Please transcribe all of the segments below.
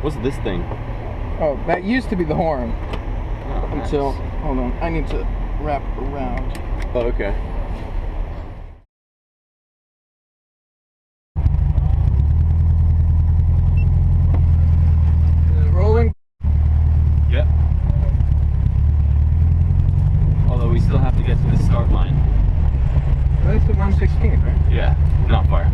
What's this thing? Oh, that used to be the horn. Oh, nice. Until, hold on, I need to wrap around. Oh, okay. Is it rolling? Yep. Although we still have to get to the start line. That's the 116, right? Yeah, not far.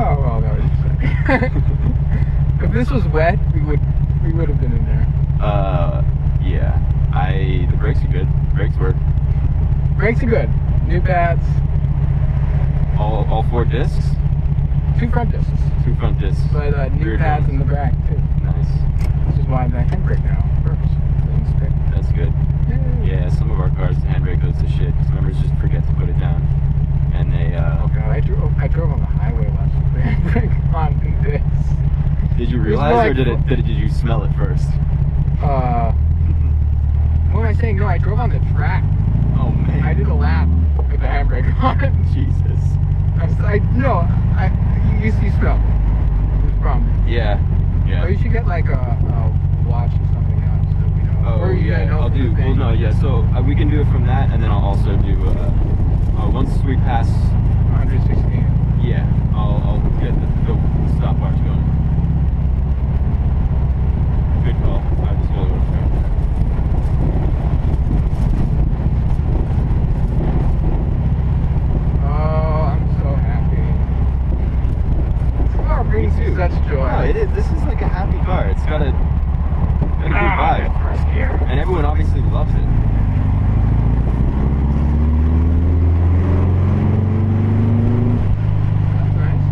Oh well, that was sick. If this was wet, we would have been in there. Yeah. The brakes are good. Brakes work. Brakes are good. New pads. All 4 discs. 2 front discs. 2 front discs. But new Rear pads drums. in the back too. Nice. This is why the handbrake now works. Things stick. That's good. Yeah, some of our cars, the handbrake goes to shit. Members just forget to put it down, and they. Oh god, I drove on the highway last week. The handbrake on this. Did you realize, or did you smell it first? What am I saying? No, I drove on the track. Oh man. I did a lap with the handbrake on. Jesus. You smell. There's a problem. Yeah. Yeah. Or you should get like a watch or something else so we know. Oh or you yeah. know I'll do. Well, no, yeah. So we can do it from that, and then I'll also do. Once we pass 116. Yeah. I'll get the stopwatch going. Good call. I just really want to go. Brings you such joy. No, it is. This is like a happy car. It's got a good vibe. First gear. And everyone obviously loves it. That's nice.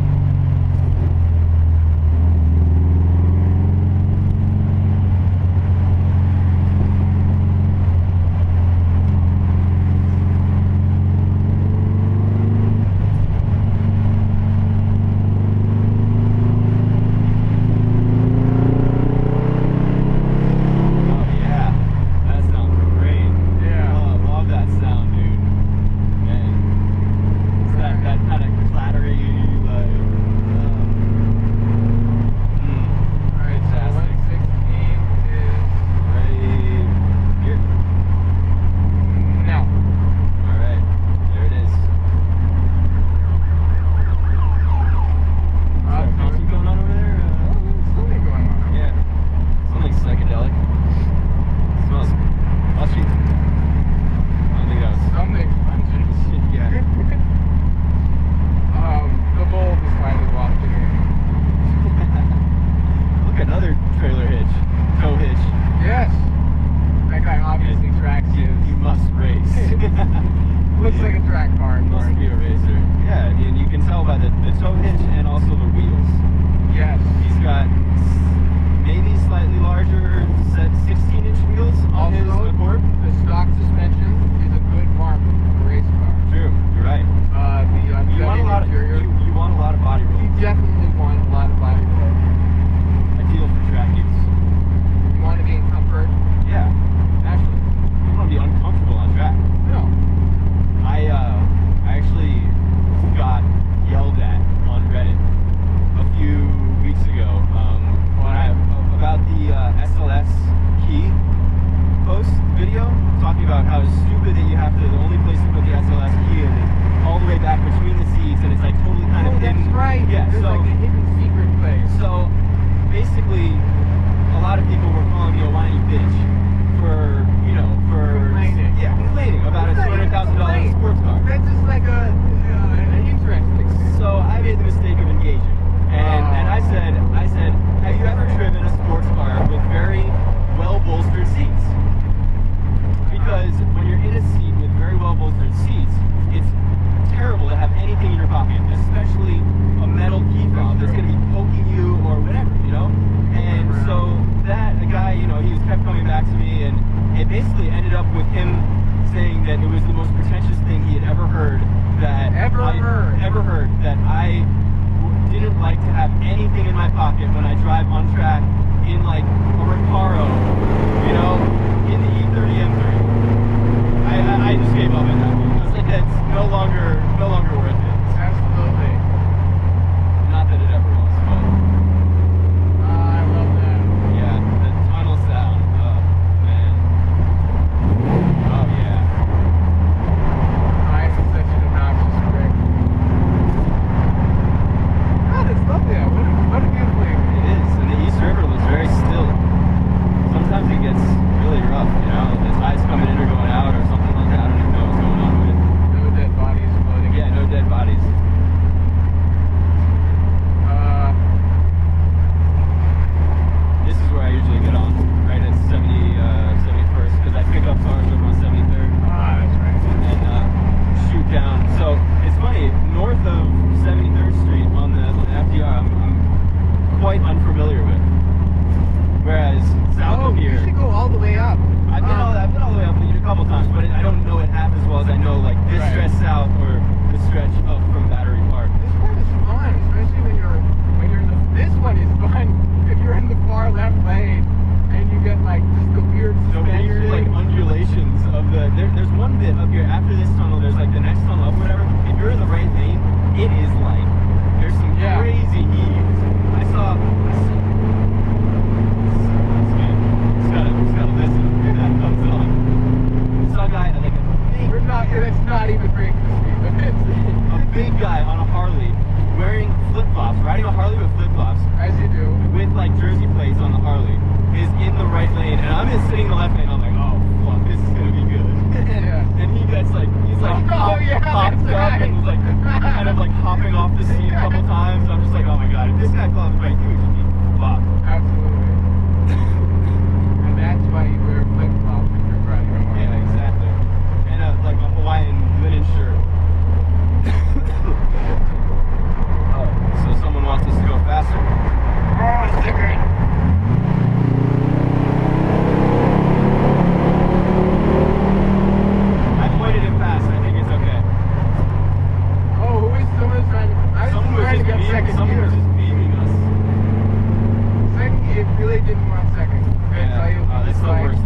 Looks like a track car. Must be a racer. Yeah, and you can tell by the tow hitch and also the wheels. Yes. He's got maybe slightly larger 16-inch wheels on his Accord. The stock suspension is a good mark for a race car. True, you're right. You want a lot of body roll. You definitely want a lot of body roll. Ideal for track use. You want to gain comfort? Yeah. Actually. You want to be uncomfortable on track. No. I actually got yelled at on Reddit a few weeks ago about the SLS key post video talking about how pocket when I drive on track in like a Recaro, you know, in the E30 M3. I just gave up at that point. I was like, it's no longer worth it. Absolutely. Not that it ever was, but I love that. yeah, the tunnel sound. Oh man. Oh yeah. Ice is such an obnoxious trick. God, it's lovely out. What a beautiful evening. It is, and the East River looks very still. Sometimes it gets really rough, you know, the tide's coming in or going out or something like that. I don't even know what's going on with it. No dead bodies floating. Yeah, no dead bodies. This is where I usually get on, right at 71st, because I pick up cars over on 73rd. That's right. And shoot down. So it's funny, north of 73rd Street on the FDR, I'm quite unfamiliar with. Whereas south of here, You should go all the way up. I've been all the way up a couple times, but I don't know it half as well as I know like this Right. stretch south or the stretch up from Battery Park. This part is fun, especially when you're in the. This one is fun if you're in the far left lane and you get like just the weird So weird like undulations of the. There's one bit up here after this tunnel. There's like the next tunnel up, whatever. If you're in the right lane, it is like there's some Yeah. crazy heaves. I saw. Just gotta listen when that comes on. I saw a guy like a big. We're not. It's not even breaking the speed limit. A big guy on a Harley wearing flip-flops, riding a Harley with flip-flops As you do. with like jersey plates on the Harley is in the right lane, and I'm just sitting in the left lane. I'm like, oh fuck, this is gonna be good. And he gets like, he's like Oh, yeah, hopped that's up right. and was like kind of like hopping off the seat a couple times. I'm just like, oh my god, if this guy fell off the bike, he would just be fucked. Absolutely. And that's why you wear flip flops when you're riding a Harley. Yeah, exactly. And like a Hawaiian linen shirt. Oh, so someone wants us to go faster. Oh, cigarette. I pointed him past. I think it's okay. Oh, who is someone trying to? I was Someone was trying to just get beaming, second someone was gear. just beaming us. Second gear really didn't want second. I tell you, That's the like, worst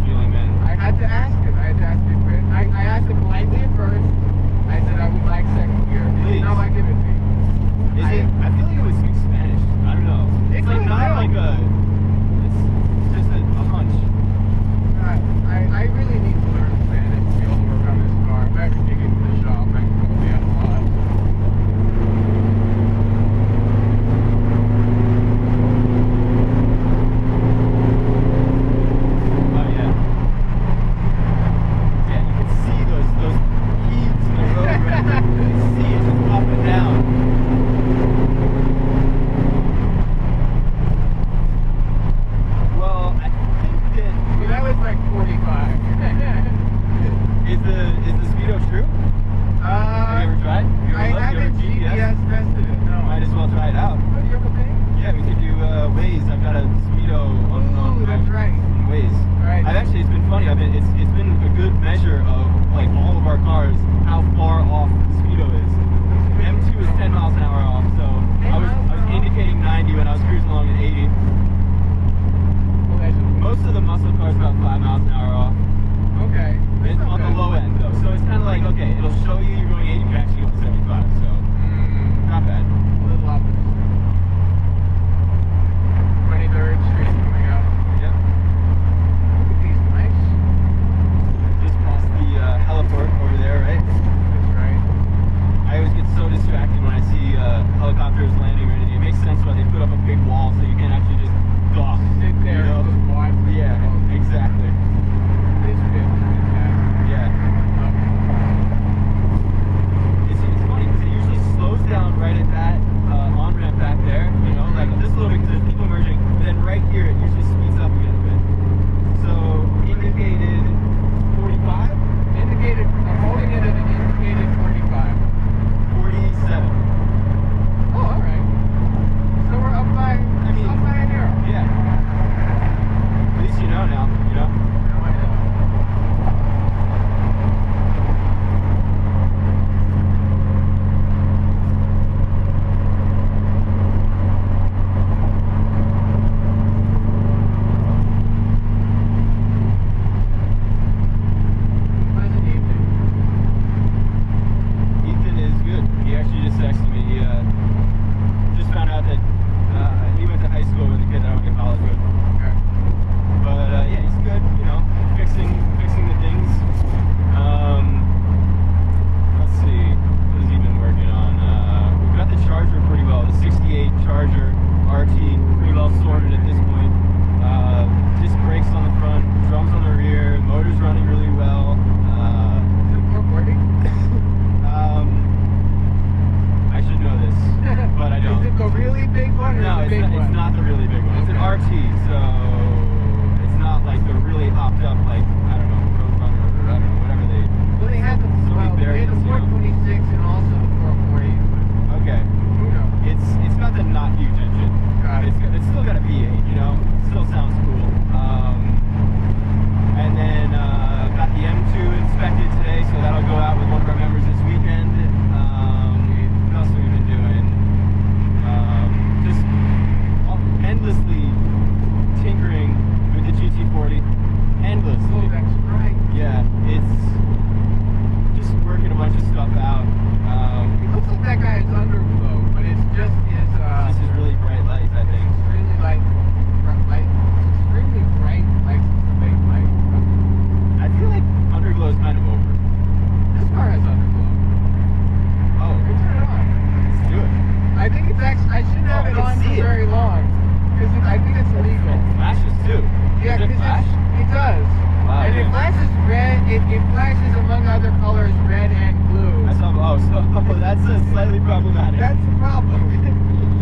flashes among other colors, red and blue. I saw. Oh, so that's slightly problematic. That's the problem.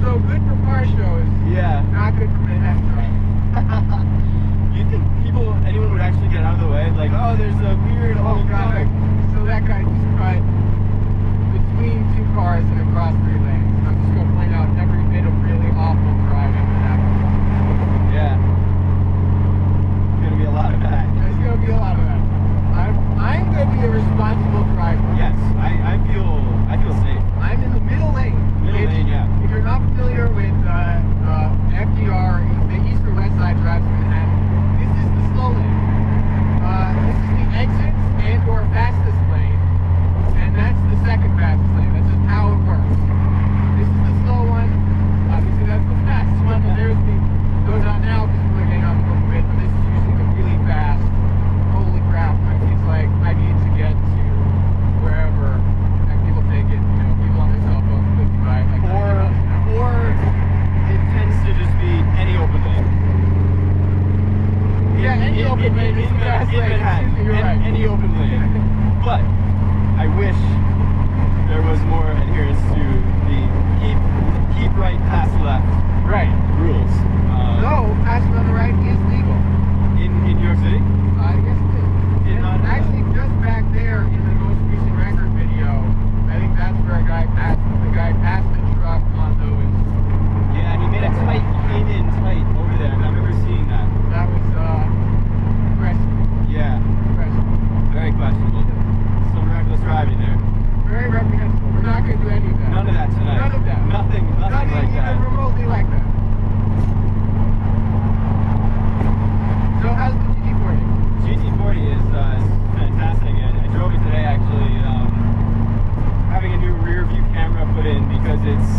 So good for car shows, Yeah. not good for manhattan driving. You think anyone would actually get out of the way? Like, oh, there's a weird Oh old god, car. so that guy just cut between two cars and across 3 lanes. I'm just going to point out every bit of really awful driving that happened. Yeah. It's gonna be a lot of that. There's going to be a lot of that. I'm going to be a responsible driver. Yes, I feel safe. I'm in the middle lane. Middle lane, yeah. If you're not familiar with FDR, the east or west side drives in Manhattan, this is the slow lane. This is the exits and or fastest lane, and that's the second fastest lane. That's just how it works. This is the slow one. Obviously, that's the fast one. And there's the goes on now because we're getting on a little bit, but this is usually the really fast. Holy crap! It's like I need to get to wherever. And people take it. You know, people on their cell phones 55. Like 90 miles an hour. Or it tends to just be any open lane. Yeah, any open lane is the fast lane. Manhattan. You're right. Any open lane. But I wish there was more adherence to the keep right, pass left Right. rules. No, passing on the right is legal. In New York City? I guess it is. Did not And know that. actually, just back there in the most recent record video, I think that's where a guy passed. The guy passed the truck on those. Yeah, he made a tight, came in tight over there. I remember seeing that. That was impressive. Yeah, Impressive. very questionable. Some reckless driving there. Very reprehensible. We're not going to do any of that. None of that tonight. None of that. Nothing Not like even that. remotely like that. So how's the GT40? GT40 is fantastic, and I drove it today actually. Having a new rear view camera put in because it's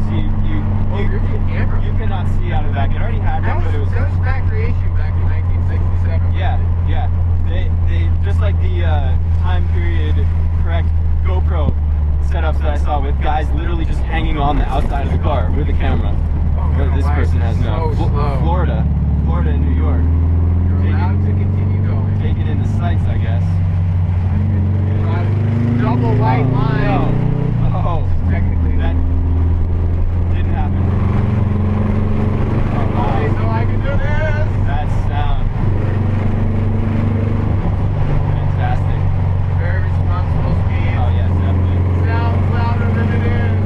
Rear view camera? you cannot see out of the back. It already had one, but it was That was factory issue back in 1967. yeah. They just like the time period correct GoPro setups that I saw with guys literally just hanging on the outside of the car with a camera. Oh, But this why person is has it no. so slow? Florida and New York. You're allowed to continue going. Taking in the sights, I guess. Double white line. Oh, Technically. that didn't happen. Okay, so I can do this. That sound. Fantastic. Very responsible speed. Oh, yes, definitely. Sounds louder than it is.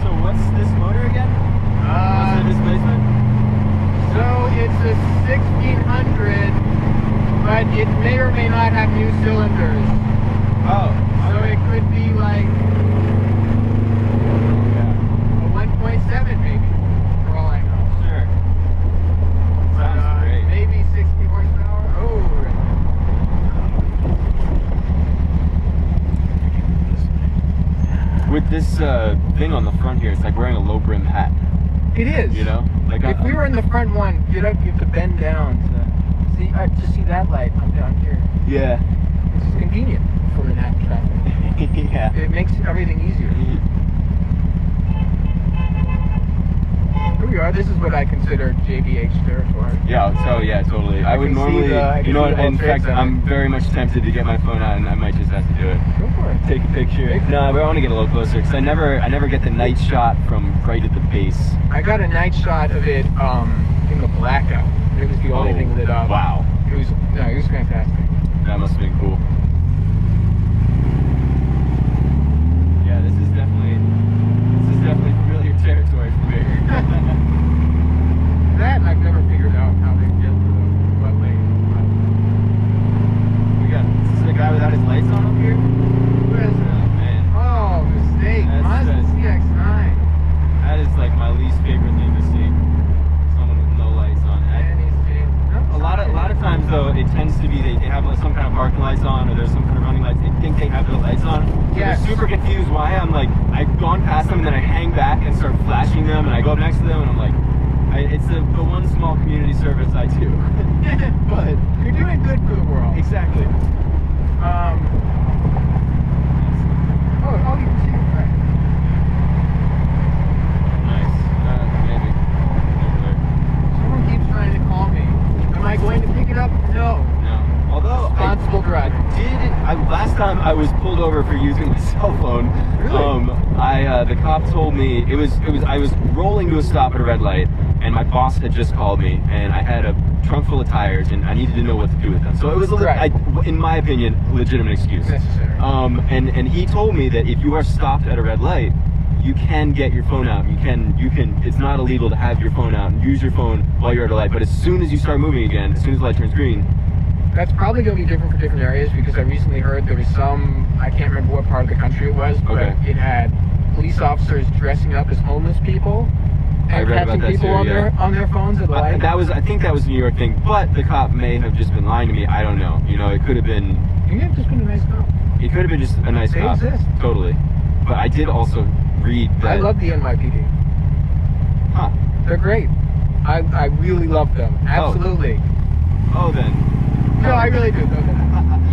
So what's this motor again? What's the displacement? So it's a 1600, but it may or may not have new cylinders. Oh. So it could be like Yeah. a 1.7 maybe, for all I know. Sure. But, Sounds great. maybe 60 horsepower. Oh, With this thing on the front here, it's like wearing a low brim hat. it is. You know? Like If we were in the front one, you have to bend down to see. Just see that light come down here. Yeah. This is convenient for Manhattan traffic. Yeah. It makes everything easier. Here we are. This is what I consider JBH territory. Yeah, so yeah, totally. I would can see normally, the- I can you know see what, the in World fact, Trade Center. I'm very much tempted to get my phone out and I might just have to do it. Go for it. Take a picture. No, but I want to get a little closer because I never get the night shot from right at the base. I got a night shot of it in the blackout. It was the only thing lit up. Wow. It was fantastic. That must have been cool. Yeah, this is definitely familiar territory for me. That I've never figured out how they get to the wet lane. Is this the guy without his lights on up here? Who is Oh that? man, Oh, mistake. That's Mazda good. CX-9. that is like my least favorite thing to see. Someone with no lights on. And he's been, A lot of times though, it tends to be they have like some kind of parking lights on or there's some kind of running lights. They think they have their lights on. So Yes. they're super confused why. I'm like, I've gone past them and then I hang back and start flashing them and I go up next to them and I'm like, it's the one small community service I do. But You're doing good for the world. exactly. Oh, you can see it, right? Nice. Maybe. Someone keeps trying to call me. time I was pulled over for using my cell phone, the cop told me I was rolling to a stop at a red light, and my boss had just called me, and I had a trunk full of tires, and I needed to know what to do with them. So it was in my opinion, legitimate excuse. Necessary. And he told me that if you are stopped at a red light, you can get your phone out. You can. It's not illegal to have your phone out and use your phone while you're at a light. But as soon as you start moving again, as soon as the light turns green, that's probably going to be different for different areas, because I recently heard there was I can't remember what part of the country it was, but it had police officers dressing up as homeless people and catching people on their phones at the light. I think that was a New York thing, but the cop may have just been lying to me. I don't know. You know, it could have been. He may have just been a nice cop. It could have been just a nice cop. They exist. Totally. But I did also read that. I love the NYPD. Huh. They're great. I really love them. Absolutely. Oh then. No, I really do.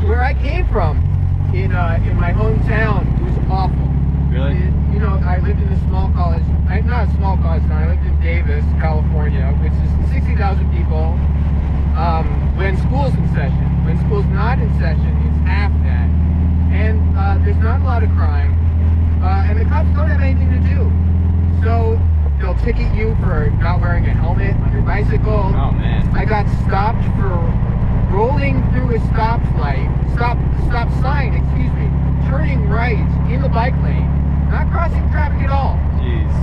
Where I came from, in my hometown, it was awful. Really? I lived in a small college. Not a small college town. I lived in Davis, California, which is 60,000 people. When school's in session. When school's not in session, it's half that. And there's not a lot of crime. And the cops don't have anything to do. So they'll ticket you for not wearing a helmet on your bicycle. Oh man. I got stopped for rolling through a stop sign, turning right in the bike lane, not crossing traffic at all. Jeez.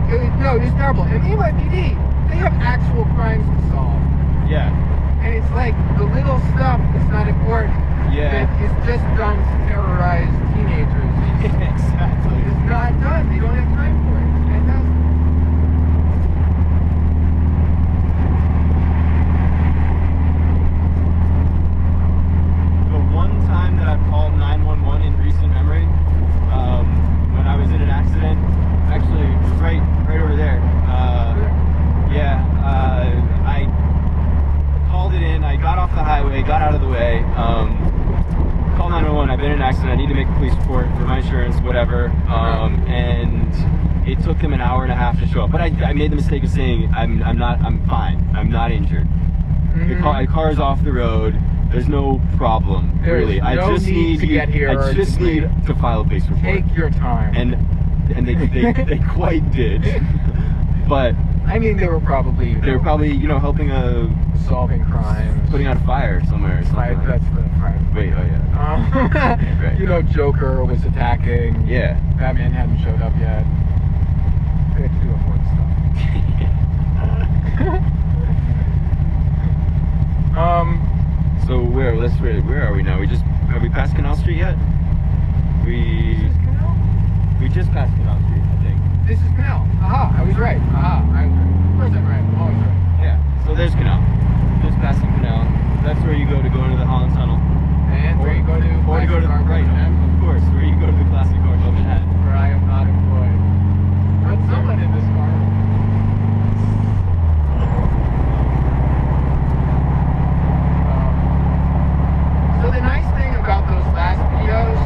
It was terrible. And the NYPD, they have actual crimes to solve. Yeah. And it's like the little stuff that's not important. Yeah. That is just done to terrorize teenagers. Exactly. It's not done. They don't have time for it. It's fantastic. The one time that I've called 911 in recent memory, when I was in an accident, actually right over there. I called it in. I got off the highway, got out of the way. Called 911. I've been in an accident. I need to make a police report for my insurance, whatever. And it took them an hour and a half to show up. But I made the mistake of saying I'm fine. I'm not injured. Mm-hmm. The car's off the road. There's no problem, really. I just need to get here. I just need to file a police report. Take your time. And they quite did. But I mean, they were probably helping solving crimes, putting out a fire somewhere. Or something. That's the crime. Wait, oh yeah. Right. Joker was attacking. Yeah. Batman hadn't showed up yet. They had to do important stuff. So where are we now? Have we passed Canal Street yet? We just passed Canal Street, I think. This is Canal. Aha, I was right. Of course I'm right. I'm always right. Yeah. So there's Canal. Just passing Canal. That's where you go to go into the Holland Tunnel. And where you go to the right. Of course, where you go to the Classic Car Club in Manhattan. Where I am not employed. But someone in this car. So the nice thing about those last videos,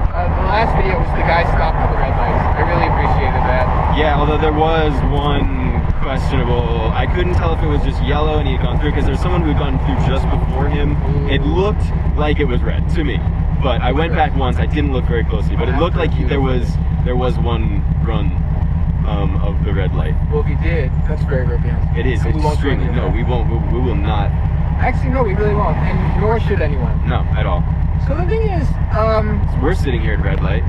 the last video was the guy stopped for the red lights. I really appreciated that. Yeah, although there was one questionable. I couldn't tell if it was just yellow and he had gone through, because there's someone who had gone through just before him. It looked like it was red to me, but I went back once. I didn't look very closely, but it looked like there was one run of the red light. Well, if he did, that's very reprehensible. It is. So It's extremely. No, we won't. We will not. Actually, no, we really won't, and nor should anyone. No, at all. So the thing is, So we're sitting here at red light,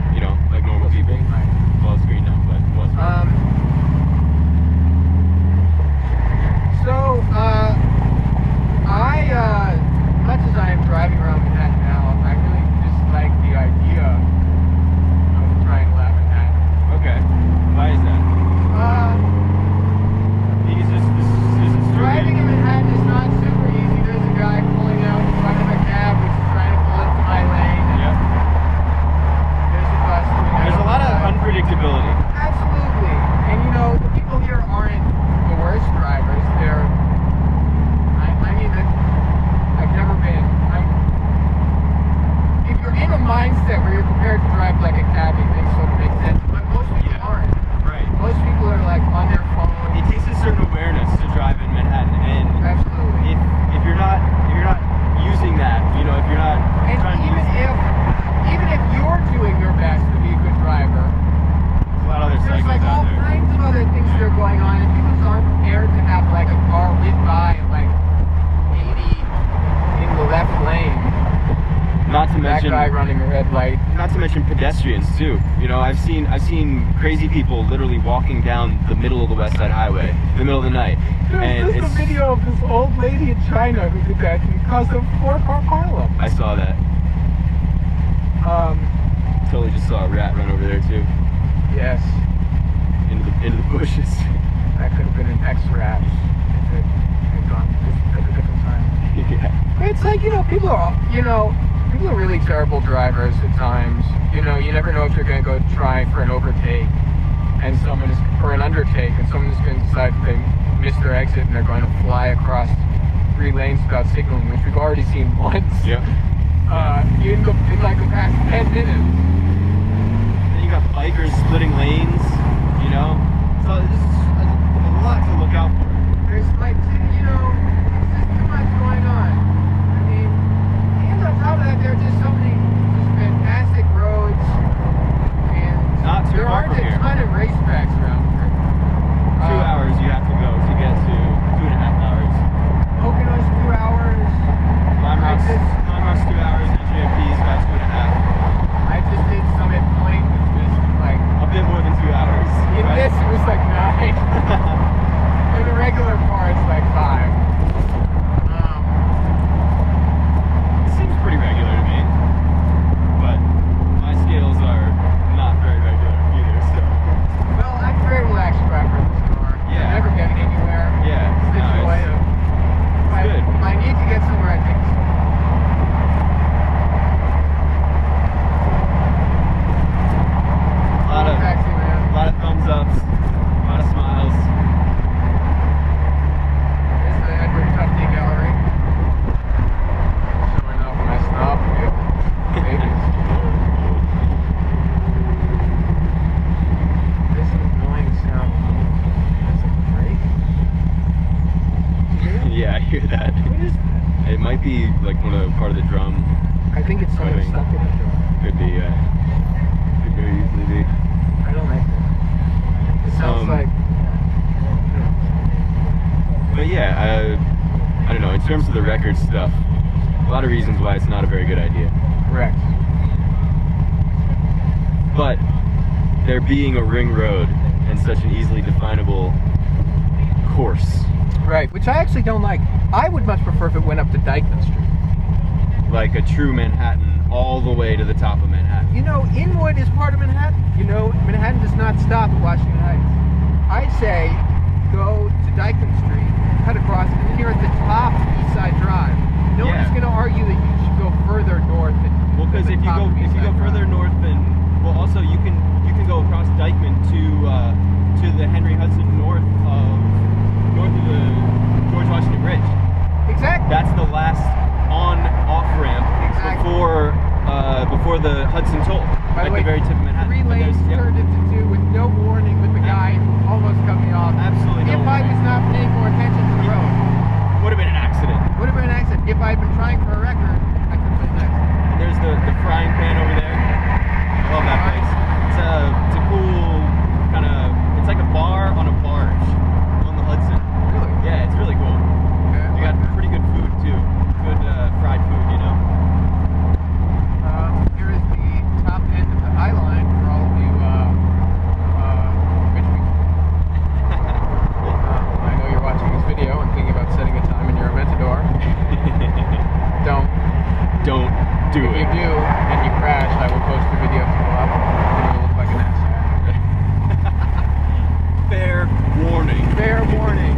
like normal people. Well, it's green now, but it was. Much as I am driving around Manhattan now, I really dislike the idea of trying to lap Manhattan. Okay. Why is that? Because this is driving in Manhattan is not super easy. There's a guy pulling out in front of a cab which is trying to pull into my lane. Yep. There's a bus coming out. There's a lot of unpredictability. Absolutely. And the people here aren't the worst drivers. mention guy running a red light. not to mention pedestrians too. You know, I've seen crazy people literally walking down the middle of the West Side Highway in the middle of the night. And There's a video of this old lady in China who did that and caused a 4-car pileup. I saw that. Totally just saw a rat run over there too. Yes. Into the bushes. That could have been an X-rat if it had gone at a different time. Yeah. It's like, people are really terrible drivers at times. You never know if you're going to go try for an overtake and or an undertake, and someone's going to decide they missed their exit and they're going to fly across 3 lanes without signaling, which we've already seen once. Yeah. In like the past 10 minutes. Then you got bikers splitting lanes, So this is a lot to look out for. There's like, there's just too much going on. I mean, and on top of that, there are just so many fantastic roads, and Not too there far aren't from a here. ton of racetracks around here. 2 hours you have to go to get to 2.5 hours. Pocono's 2 hours. Limerock's 2 hours, and GMP's about 2.5. I just did Summit Point, which was like A bit more than 2 hours. in right? this it was like 9. In the regular car, it's like 5. It seems pretty regular to me, but my scales are not very regular either. So Well, I'm a very relaxed driver in this car. Yeah. I'm never getting anywhere. yeah, It's the joy of. good. If I need to get somewhere, I take a stop. Taxi man. A lot of thumbs ups, a lot of smiles. This is the Edward Tufte Gallery. Showing off my snob babies. This annoying sound. That's a break. Yeah, I hear that. What is that? It might be like part of the drum. I think it's something Coding. stuck in the drum. Could be. Could very easily be. I don't like that. It sounds like. But yeah, I don't know. In terms of the record stuff, a lot of reasons why it's not a very good idea. Correct. But there being a ring road and such an easily definable course, Right, which I actually don't like. I would much prefer if it went up to Dyckman Street. like a true Manhattan, all the way to the top of Manhattan. Inwood is part of Manhattan. Manhattan does not stop at Washington Heights. I say go to Dyckman Street, cut across, and then you're at the top of East Side Drive. No one Yeah. is going to argue that you should go further north. Well, because if you go further north, then also you can go across Dyckman to the Henry Hudson north of the George Washington Bridge. Exactly. That's the last on-off ramp Exactly. before the Hudson Toll, By the at way, the very tip of Manhattan. 3 But lanes there's- yep. turned into 2 with no warning, with the guy almost cut me off. Absolutely no If I warning. was not paying more attention to the road, Would have been an accident. would have been an accident. If I had been trying for a record, I could have been an accident. And there's the frying pan over there. I love that place. It's a cool kind of. It's like a bar on a barge on the Hudson. Really? Yeah, it's really cool. Yeah, You got pretty good food too. Good fried food, Here is the top end of the High Line for all of you rich people. I know you're watching this video and thinking about setting a time in your Aventador. Don't. Don't do If you it. do and you crash, I will post the video to go up and you'll look like an ass. Fair warning. Fair warning.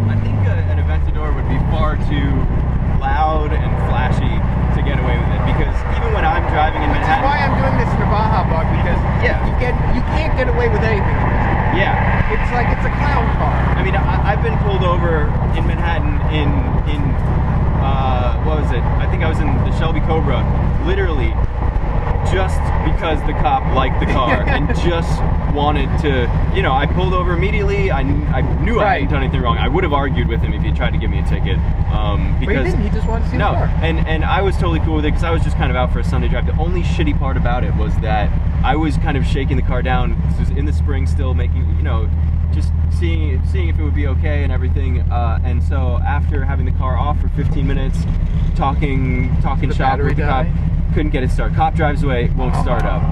I think an Aventador would be far too loud and flashy to get away with it, because even when I'm driving in Which is Manhattan, why I'm doing this in a Baja Bug, because Yeah. you can't get away with anything. yeah, It's like it's a clown car. I mean, I've been pulled over in Manhattan in what was it? I think I was in the Shelby Cobra, literally just because the cop liked the car and just wanted to, I pulled over immediately. I knew I Right. hadn't done anything wrong. I would have argued with him if he tried to give me a ticket. But he Because didn't. He just wanted to see the no, car. and I was totally cool with it because I was just kind of out for a Sunday drive. The only shitty part about it was that I was kind of shaking the car down. This was in the spring still, making, just seeing if it would be okay and everything. And so after having the car off for 15 minutes, talking The shop battery with the cop, died? couldn't get it started. Cop drives away, won't start up.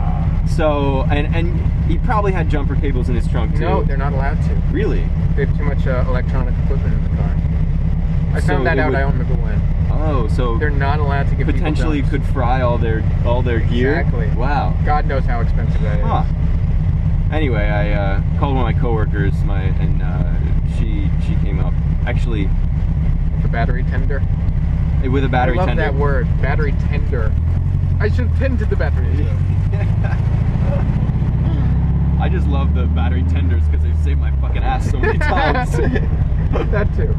So, and he probably had jumper cables in his trunk too. No, they're not allowed to. Really? They have too much electronic equipment in the car. I So found that it out. would- I don't remember when. Oh, so They're not allowed to give people potentially dumps. could fry all their gear. Exactly. Wow. God knows how expensive that is. Huh. Anyway, I called one of my coworkers, and she came up. Actually, The battery tender. with a battery I love tender. that word, battery tender. I should tend to the battery. I just love the battery tenders because they've saved my fucking ass so many times. That too.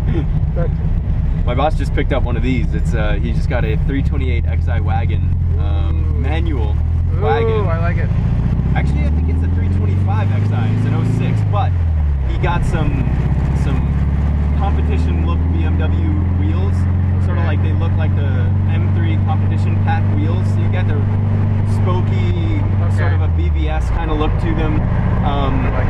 That too. My boss just picked up one of these. It's he just got a 328 XI wagon, manual wagon. Ooh, I like it. Actually, I think it's a 325 XI. It's an 06, but he got some competition look BMW wheels. Sort of like they look like the M3 competition pack wheels. So you get the spokey, sort of a BBS kind of look to them,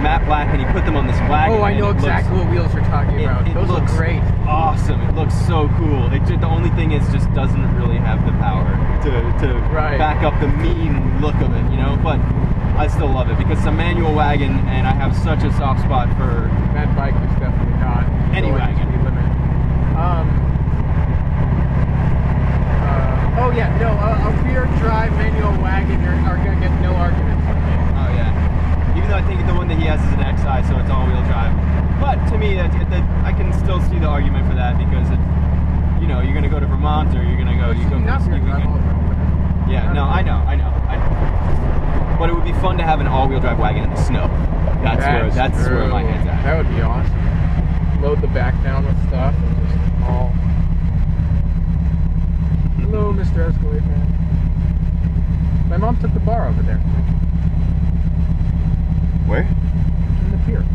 matte black, and he put them on this wagon. Oh, I and know it exactly what wheels you're talking about. It Those look looks great. awesome. It looks so cool. The only thing is just doesn't really have the power to Right. back up the mean look of it, you know. But I still love it because it's a manual wagon, and I have such a soft spot for That bike is definitely not Any going wagon. speed limit. Oh yeah, no, a rear drive manual wagon, you're gonna get no arguments with me. Oh yeah. Even though I think the one that he has is an XI, so it's all-wheel drive. But to me, I can still see the argument for that because it's, you know, you're gonna go to Vermont or you're gonna go. You go for a Not ski rear drive, weekend. all-wheel drive. Yeah, no, I know. But it would be fun to have an all-wheel drive wagon in the snow. That's where my head's at. That would be awesome. Load the back down with stuff and just all. Hello, Mr. Escalade man. My mom took the bar over there Where? in the pier.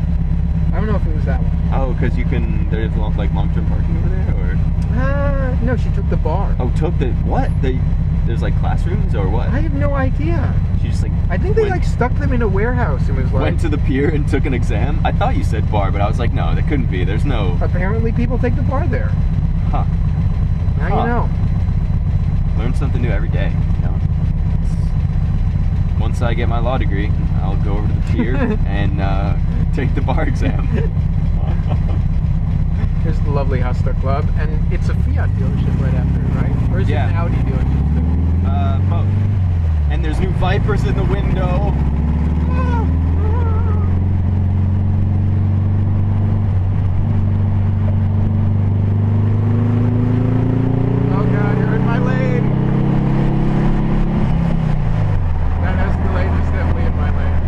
I don't know if it was that one. Oh, because there's like long-term parking over there, or? No, she took the bar. Oh, took the what? There's like classrooms or what? I have no idea. She just like. I think they went- like stuck them in a warehouse and was like. Went to the pier and took an exam. I thought you said bar, but I was like, no, that couldn't be. There's no. Apparently, people take the bar there. Huh. Now Huh. you know. Learn something new every day. You know? Once I get my law degree, I'll go over to the pier and take the bar exam. Here's the lovely Hustler Club, and it's a Fiat dealership right after it, right? Or is Yeah. it an Audi dealership too? Both. And there's new Vipers in the window. Oh god, you're in my lane! That Escalade is definitely in my lane.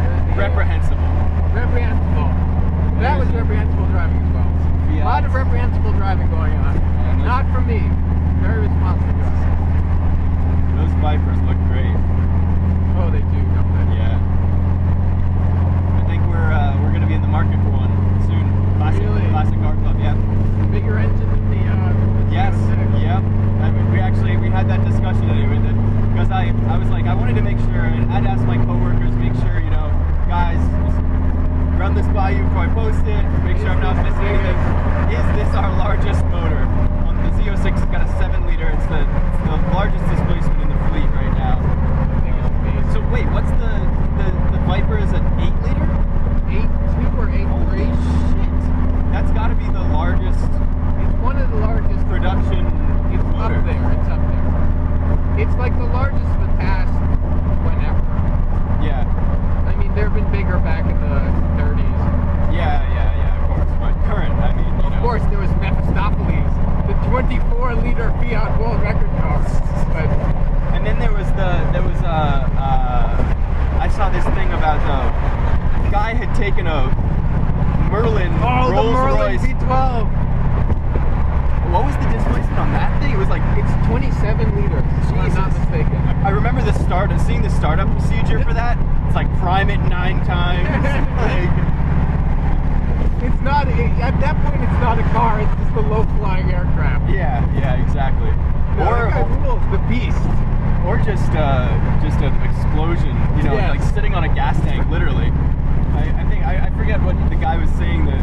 There's the- Reprehensible. Reprehensible. That was reprehensible driving as well. A lot of reprehensible driving going on. those- Not from me. Very responsible driving. Those Vipers look great. Oh, they do, don't they? Yeah. I think we're gonna be in the market for one soon. Really? Classic car club, yeah. Bigger engine than the Yes. Yep. We had that discussion anyway. Because I was like, I wanted to make sure, and I'd ask my coworkers, make sure, you know, guys, just run this by you before I post it. Make sure I'm not missing anything. Is this our largest motor? The Z06 has got a 7-liter. It's the largest displacement in the fleet right now. So wait, what's the Viper is an 8-liter? 8.2 or 8.3? Holy shit! That's got to be the largest It's one of the largest. production It's motor. up there. It's up there. It's like the largest of the past whenever. Yeah, I mean, there have been bigger back in the 30s. yeah, of course. But current, I mean, you know. Of course, there was Mephistopheles, the 24-liter Fiat world record car. But And then there was I saw this thing about the guy had taken a Merlin the Rolls Merlin Royce. V12. What was the displacement on that thing? It was like It's 27 liters, if I'm not Jesus. mistaken. I remember seeing the startup procedure for that. It's like prime it 9 times. Like, It's not, at that point, it's not a car, it's just a low-flying aircraft. yeah, exactly. No, that guy rules, the beast. Or just an explosion, you know, Yes. like sitting on a gas tank, literally. I forget what the guy was saying. The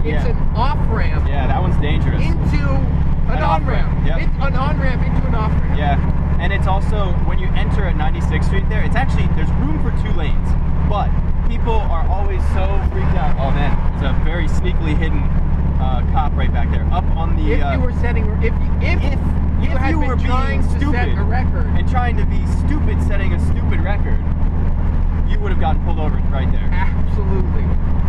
It's Yeah. an off-ramp Yeah, that one's dangerous. into an on-ramp. Yep. It's an on-ramp into an off-ramp. Yeah, and it's also, when you enter at 96th Street there, it's actually, there's room for 2 lanes, but people are always so freaked out. Oh man, there's a very sneakily hidden cop right back there, up on the... If you were setting, if you had were been being trying to stupid set a record, and trying to be stupid setting a stupid record, you would have gotten pulled over right there. absolutely.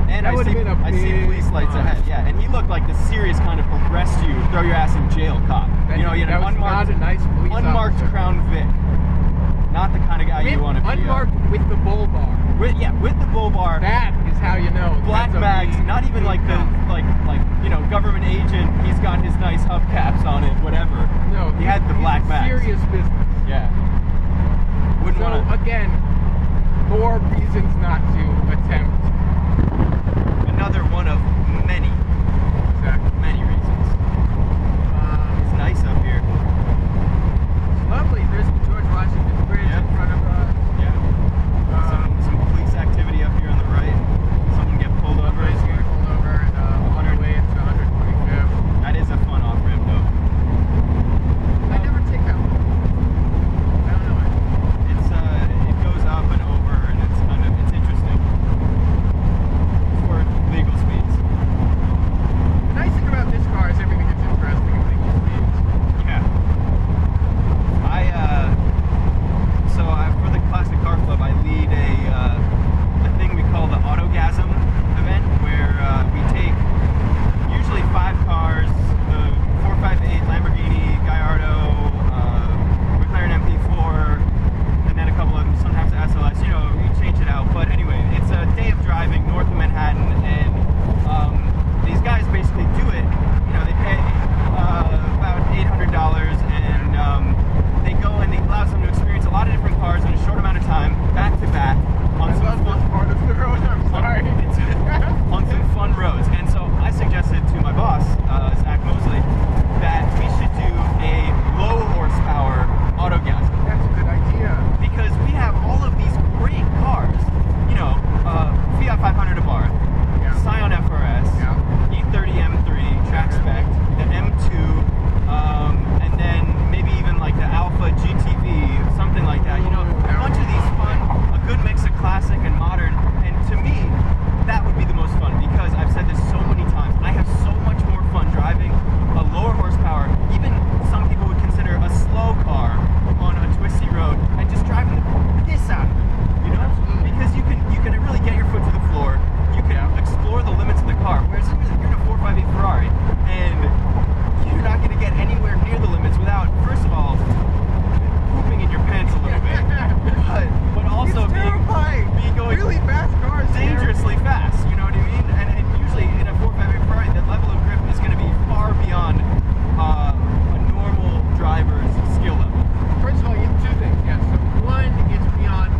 And That I would've see, been a I see big police lights fine. ahead. Yeah, and he looked like the serious kind of arrest you, throw your ass in jail cop. That, You know, he had that an was unmarked, not a nice police unmarked officer. Crown Vic. Not the kind of guy you want to be. Unmarked with the bull bar. With the bull bar, That is how you know. black that's a bags, big- not even like the cop. like you know, government agent. He's got his nice hubcaps on it, whatever. No, he had the he's black bags. serious business. Yeah. Wouldn't So want to. again, more reasons not to attempt. Another one of many, Exactly. many reasons. It's nice up here. It's lovely. There's the George Washington Bridge Yep. in front of us. Yeah. Some police activity up here on the right. Someone get pulled over. Right here, pulled over on our way into 125th. That is a fun off ramp though. I never take that one. I don't know it. It's it goes up and over, and it's kind of, it's interesting for legal speeds. The nice thing about this car is everything is interesting and legal speeds. Yeah. For the Classic Car Club, I lead a thing we call the Autogasm event, where we take usually 5 cars, the 458 Lamborghini Gallardo, McLaren MP4, and then a couple of them, sometimes SLS, you know, we change it out. But anyway, it's a day of driving north of Manhattan, and these guys basically do it, you know, they pay about $800, and they go and it allows them to experience a lot of different cars in a short amount of time, back to back, on I some love fun, this part of the road. I'm sorry. on some fun roads. And so I suggested to my boss, Zach Mosley, that we should do a low horsepower autogasm. That's a good idea. Because we have all of these great cars, you know, Fiat 500 Abarth, Yeah. Scion FRS, Yeah. E30 M3, track spec, the M2, and then maybe even like the Alpha GTV, something like that. You know, a bunch of these fun, a good mix of classic and modern. And to me, that would be the most fun, because I've said this so many times. I have so much more fun driving a lower horsepower, even some people would consider a slow car on a twisty road, and just driving the piss out of it, you know? Absolutely. Because you can really get your foot to the floor. You can explore the limits of the car. Whereas you're in a 458 Ferrari, and you're not going to get anywhere near the limits without, first of all, pooping in your pants a little bit, but also It's terrifying. being going Really fast cars. dangerously fast. You know what I mean? And usually in a 458 Ferrari, the level of grip is going to be far beyond a normal driver's skill level. First of all, you have 2 things. Yes. So one is beyond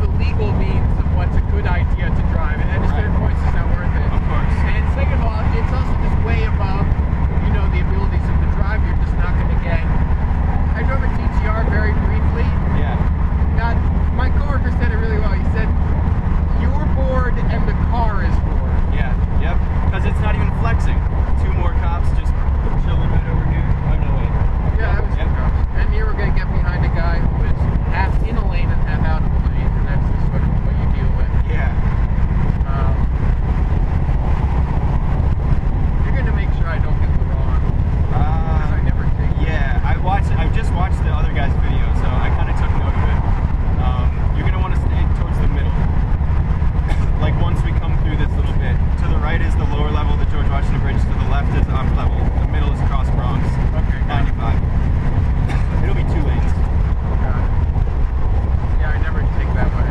the legal means of what's a good idea to drive, and at a certain point, it's not worth it. Of course. And second of all, it's also just way above, you know, the abilities of the driver. You're just not going to get. I drove a TTR very briefly. Yeah. My coworker said it really well. He said, "You're bored, and the car is bored." Yeah. Yep. Because it's not even flexing. 2 more cops just chilling right over here. Oh no, wait. Yeah, that was Yep. And you were going to get behind a guy who is half in a lane and half out of a lane, and that's just sort of what you deal with. Yeah. You're going to make sure I don't get the wrong. Because I never take it. Yeah, I just watched the other guy's video, so I kind of took note of it. You're going to want to stay towards the middle. Like once we come through this little bit. To the right is the lower level, the George Washington Bridge. To the left is the upper level. The middle is Cross Bronx. Okay, got it. 95. It'll be 2 lanes. Got it. Yeah, I never take that way.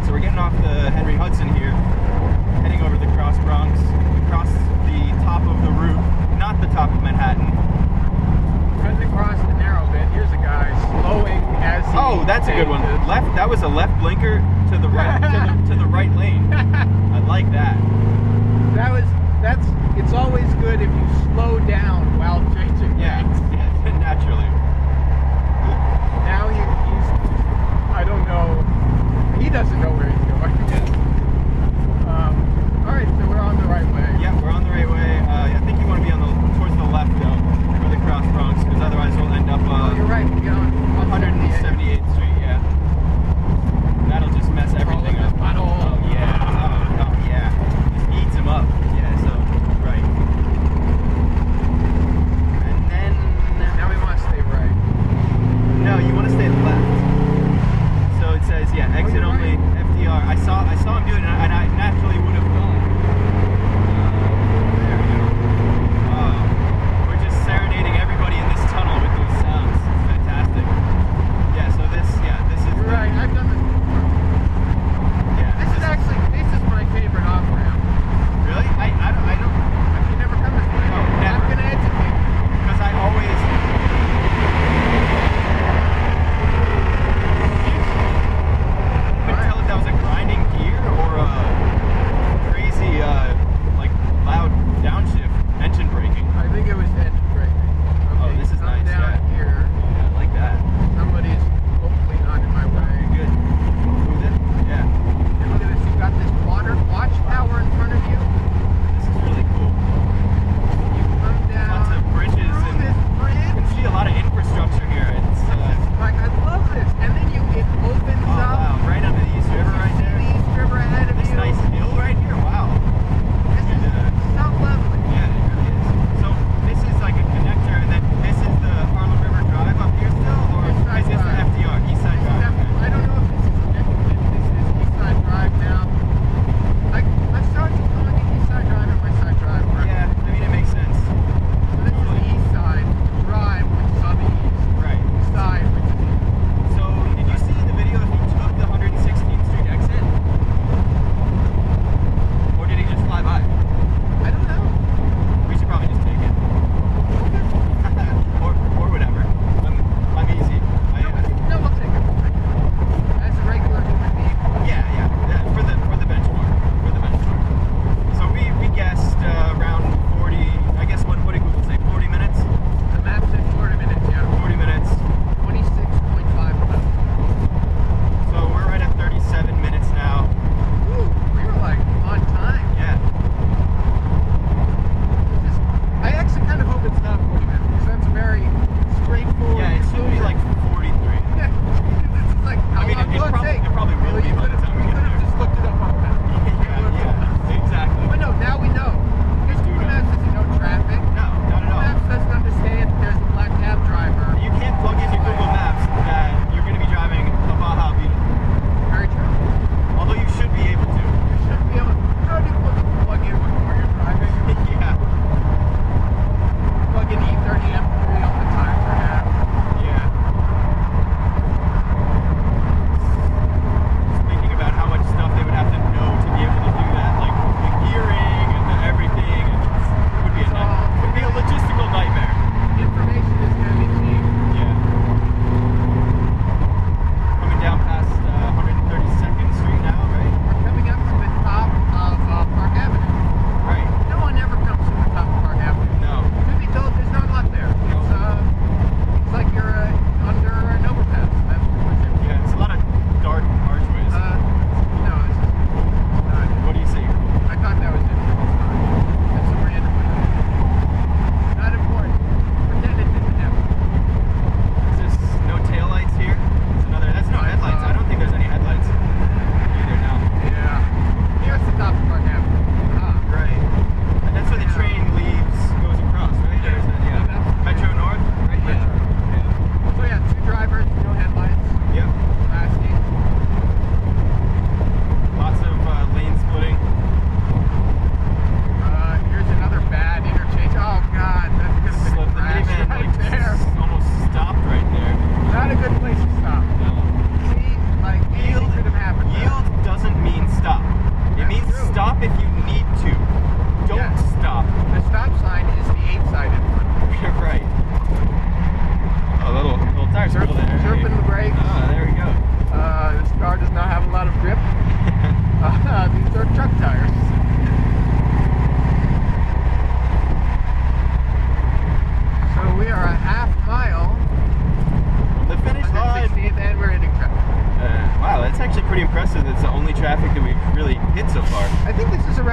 So we're getting off the Henry Hudson here, heading over the Cross Bronx, across the top of the route, not the top of Manhattan. Trying to cross the narrow bit. Here's a guy slowing as he Oh, that's a good one. changes. Left. That was a left blinker to the right to the right lane. I like that. It's always good if you slow down while changing. Yeah, yeah, naturally. Now he's I don't know. He doesn't know where he's going. Yeah.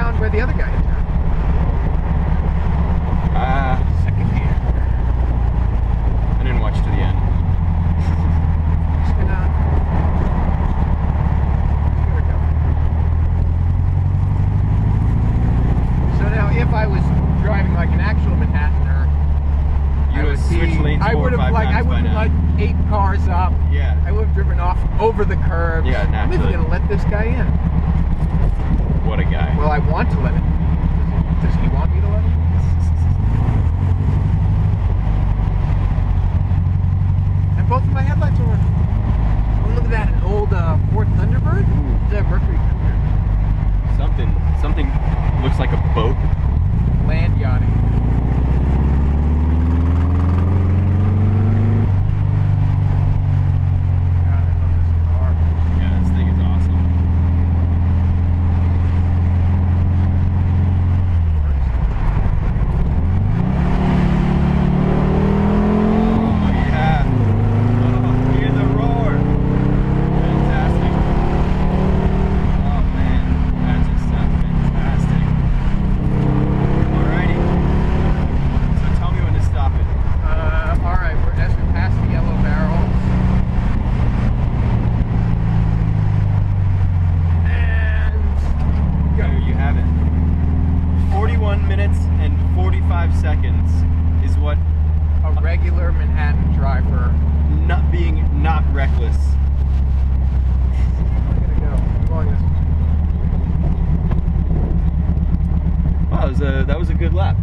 around where the other guy had turned. Second hand. I didn't watch to the end. Just gonna see where it goes. So now, if I was driving like an actual Manhattaner, You would switch lanes I 4 or would 5 have like times I would by have now. like 8 cars up. Yeah. I would have driven off over the curbs. Yeah, I'm even naturally. gonna let this guy in. What a guy. Well, I want to let him. Does he want me to let him? And both of my headlights are working. Oh, look at that, an old Ford Thunderbird? Ooh. It's a Mercury Cougar. Something looks like a boat. Land yachting. God, I love this car. Yeah, this thing is awesome. Oh yeah. Oh, hear the roar. Fantastic. Oh man, that just sounds fantastic. Alrighty. So tell me when to stop it. Alright, as we pass the yellow barrels. And go. There you have it. 41 minutes and 45 seconds is what A regular Manhattan driver. not reckless. I'm gonna go. I'm going this way. Wow, that was a good lap.